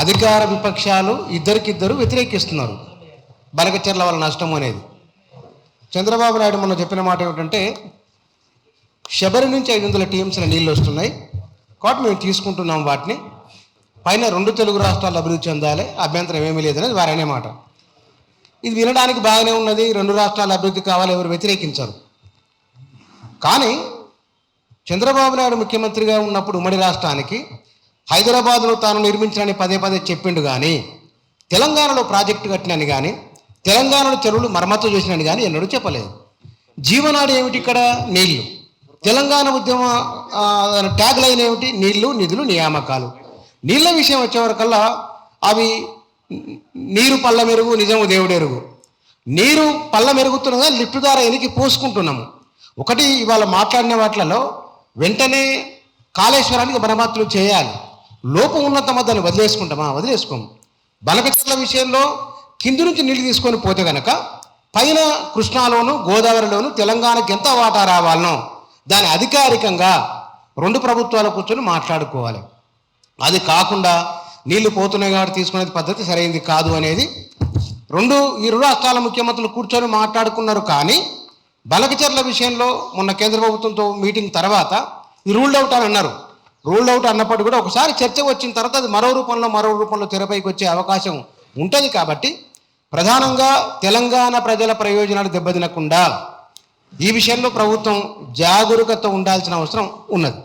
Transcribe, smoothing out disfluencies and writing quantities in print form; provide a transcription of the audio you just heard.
అధికార విపక్షాలు ఇద్దరికిద్దరు వ్యతిరేకిస్తున్నారు బనకచెర్ల వల్ల నష్టం అనేది. చంద్రబాబు నాయుడు మొన్న చెప్పిన మాట ఏమిటంటే, శబరి నుంచి 500 టీఎంసీల నీళ్ళు వస్తున్నాయి కాబట్టి మేము తీసుకుంటున్నాం వాటిని, పైన 2 తెలుగు రాష్ట్రాలు అభివృద్ధి చెందాలి, అభ్యంతరం ఏమీ లేదనేది వారనే మాట. ఇది వినడానికి బాగానే ఉన్నది, 2 రాష్ట్రాల అభివృద్ధి కావాలి, ఎవరు వ్యతిరేకించరు. కానీ చంద్రబాబు నాయుడు ముఖ్యమంత్రిగా ఉన్నప్పుడు ఉమ్మడి రాష్ట్రానికి హైదరాబాద్లో తాను నిర్మించాలని పదే పదే చెప్పిండు, కానీ తెలంగాణలో ప్రాజెక్టు కట్టినని కానీ తెలంగాణలో చెరువులు మరమ్మతు చేసినని కానీ ఎన్నడూ చెప్పలేదు. జీవనాడి ఏమిటి ఇక్కడ? నీళ్లు. తెలంగాణ ఉద్యమ ట్యాగ్ లైన్ ఏమిటి? నీళ్లు, నిధులు, నియామకాలు. నీళ్ళ విషయం వచ్చేవరకల్లా అవి నీరు పళ్ళ మెరుగు, నిజము దేవుడెరుగు. నీరు పళ్ళ మెరుగుతున్నదా, లిఫ్ట్ ద్వారా ఎనికి పోసుకుంటున్నాము. ఒకటి ఇవాళ మాట్లాడిన వాటిలలో వెంటనే కాళేశ్వరానికి మరమ్మతులు చేయాలి, లోపం ఉన్నతమా దాన్ని వదిలేసుకుంటామా? వదిలేసుకోము. బనకచెర్ల విషయంలో కింది నుంచి నీళ్ళు తీసుకొని పోతే కనుక పైన కృష్ణాలోను గోదావరిలోను తెలంగాణకి ఎంత వాటా రావాలనో దాన్ని అధికారికంగా 2 ప్రభుత్వాలు కూర్చొని మాట్లాడుకోవాలి. అది కాకుండా నీళ్లు పోతున్నాయి కాబట్టి తీసుకునేది పద్ధతి సరైనది కాదు అనేది ఈ 2 రాష్ట్రాల ముఖ్యమంత్రులు కూర్చొని మాట్లాడుకున్నారు. కానీ బనకచెర్ల విషయంలో మొన్న కేంద్ర ప్రభుత్వంతో మీటింగ్ తర్వాత రూల్డ్ అవుట్ అని అన్నారు. రూల్డ్ అవుట్ అన్నప్పటికీ కూడా ఒకసారి చర్చ వచ్చిన తర్వాత అది మరో రూపంలో తెరపైకి వచ్చే అవకాశం ఉంటుంది. కాబట్టి ప్రధానంగా తెలంగాణ ప్రజల ప్రయోజనాలు దెబ్బతినకుండా ఈ విషయంలో ప్రభుత్వం జాగరూకత ఉండాల్సిన అవసరం ఉన్నది.